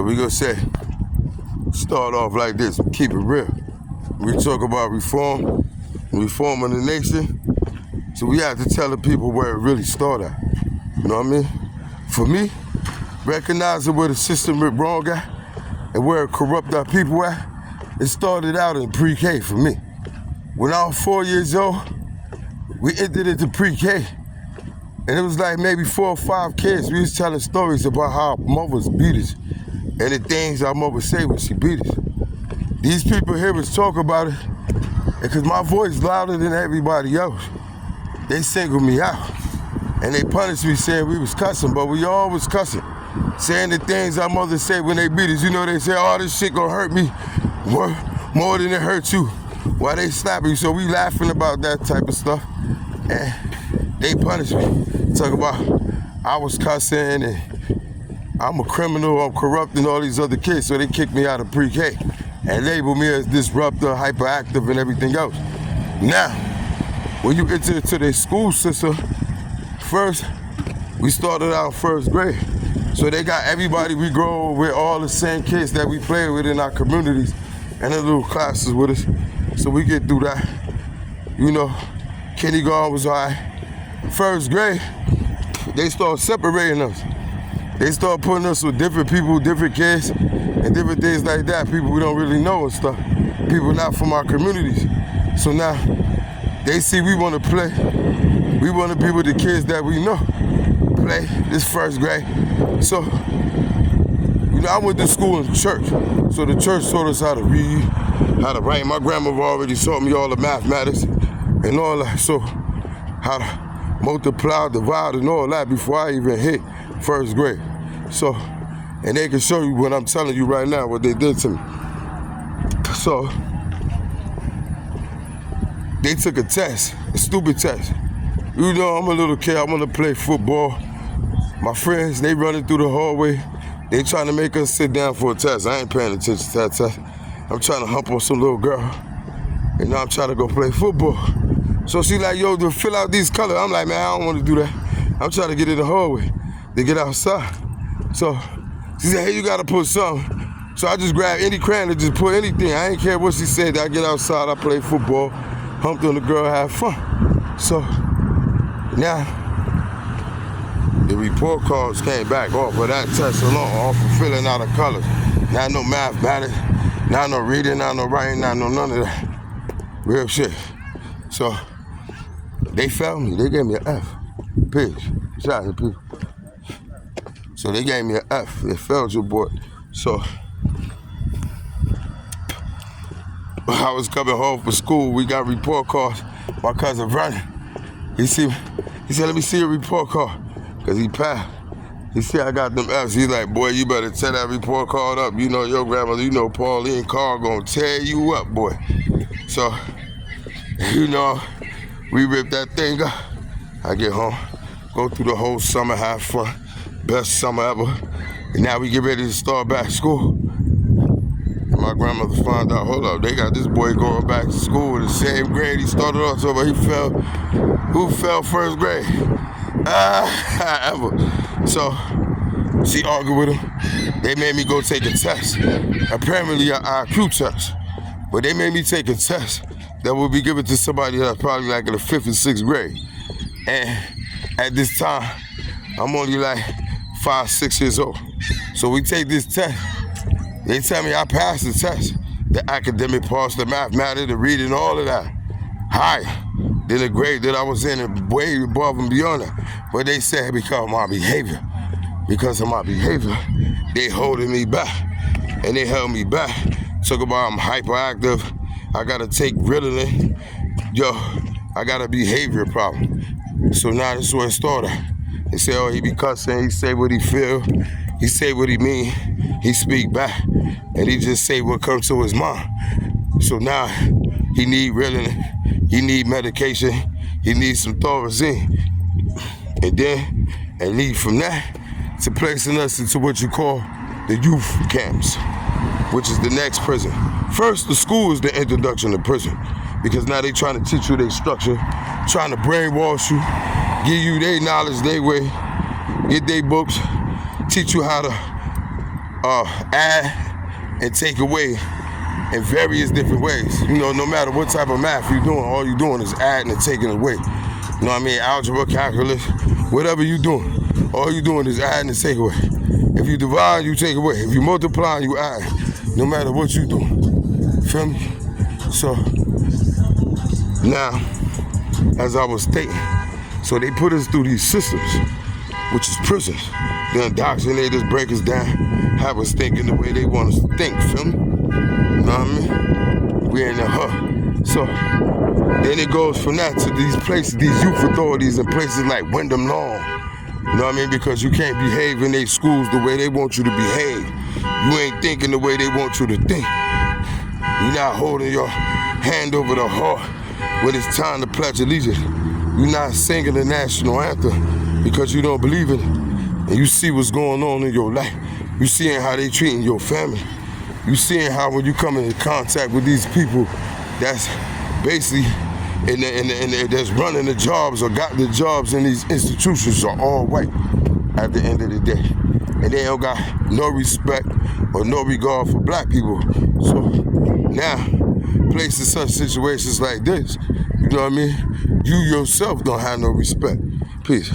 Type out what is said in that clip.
we gonna say, start off like this, keep it real. We talk about reforming the nation, so we have to tell the people where it really started. You know what I mean? For me, recognizing where the system went wrong at and where it corrupt our people at, it started out in pre-K for me. When I was 4 years old, we entered into pre-K, and it was like maybe 4 or 5 kids. We was telling stories about how our mothers beat us and the things our mother say when she beat us. These people hear us talk about it, and because my voice louder than everybody else, they single me out. And they punished me saying we was cussing, but we all was cussing. Saying the things our mothers say when they beat us. You know, they say, oh, this shit gonna hurt me more than it hurts you while they slap you. So we laughing about that type of stuff. And they punished me. Talk about I was cussing and I'm a criminal, I'm corrupting all these other kids. So they kicked me out of pre-K and labeled me as disruptor, hyperactive, and everything else. Now, when you enter into the school system, first, we started out first grade. So they got everybody, we grow with all the same kids that we play with in our communities and the little classes with us. So we get through that. You know, kindergarten was all right. First grade, they start separating us. They start putting us with different people, different kids, and different things like that. People we don't really know and stuff. People not from our communities. So now, they see we want to play. We want to be with the kids that we know. Play this first grade. So, you know, I went to school in church. So the church taught us how to read, how to write. My grandmother already taught me all the mathematics and all that. So, how to multiply, divide, and all that before I even hit first grade. So, and they can show you what I'm telling you right now, what they did to me. So, they took a test, a stupid test. You know, I'm a little kid, I want to play football. My friends, they running through the hallway. They trying to make us sit down for a test. I ain't paying attention to that test. I'm trying to hump on some little girl. And now I'm trying to go play football. So she like, yo, to fill out these colors. I'm like, man, I don't want to do that. I'm trying to get in the hallway to get outside. So she said, hey, you got to put something. So I just grabbed any crayon and just put anything. I ain't care what she said. I get outside, I play football, humped on the girl, have fun. So now, the report cards came back off of that test alone, all for filling out of colors. Not no mathematics, not no reading, not no writing, not no none of that. Real shit. So, they failed me. They gave me an F. Pigs. Shout out to people. So they gave me an F. They failed your boy. So, I was coming home from school. We got report cards. My cousin running. He said, let me see your report card. Cause he passed. He said, I got them F's. He's like, boy, you better tear that report card up. You know your grandmother, you know Pauline Carr gonna tear you up, boy. So, you know, we ripped that thing up. I get home, go through the whole summer, have fun. Best summer ever. And now we get ready to start back school. And my grandmother found out, hold up, they got this boy going back to school in the same grade he started off, so but he fell. Who fell first grade? Ever. So she argued with him. They made me go take a test. Apparently an IQ test. But they made me take a test that would be given to somebody that's probably like in the 5th and 6th grade. And at this time, I'm only like 5, 6 years old. So we take this test. They tell me I passed the test. The academic parts, the mathematics, the reading, all of that. Higher than the grade that I was in and way above and beyond that. But they said because of my behavior. Because of my behavior, they holding me back. And they held me back. Talk about I'm hyperactive. I gotta take Ritalin. Yo, I got a behavior problem. So now this is where it started. They say, oh, he be cussing, he say what he feel, he say what he mean, he speak back, and he just say what comes to his mind. So now he need Ritalin, he need medication, he needs some Thorazine. And then, and lead from that to placing us into what you call the youth camps, which is the next prison. First, the school is the introduction to prison, because now they trying to teach you their structure, trying to brainwash you, give you their knowledge, their way, get their books, teach you how to add and take away in various different ways. You know, no matter what type of math you're doing, all you're doing is adding and taking away. You know what I mean? Algebra, calculus, whatever you're doing, all you're doing is adding and take away. If you divide, you take away. If you multiply, you add. No matter what you do. Feel me? So, now, as I was stating, so they put us through these systems, which is prisons. They indoctrinate us, break us down, have us thinking the way they want us to think, feel me? You know what I mean? We're in the hub. So, then it goes from that to these places, these youth authorities in places like Wyndham Lawn. You know what I mean? Because you can't behave in their schools the way they want you to behave. You ain't thinking the way they want you to think. You're not holding your hand over the heart when it's time to pledge allegiance. You're not singing the national anthem because you don't believe in it. And you see what's going on in your life. You seeing how they treating your family. You seeing how when you come into contact with these people that's basically that's running the jobs or got the jobs in these institutions are all white at the end of the day. And they don't got no respect or no regard for black people. So now, placed in such situations like this, you know what I mean? You yourself don't have no respect. Peace.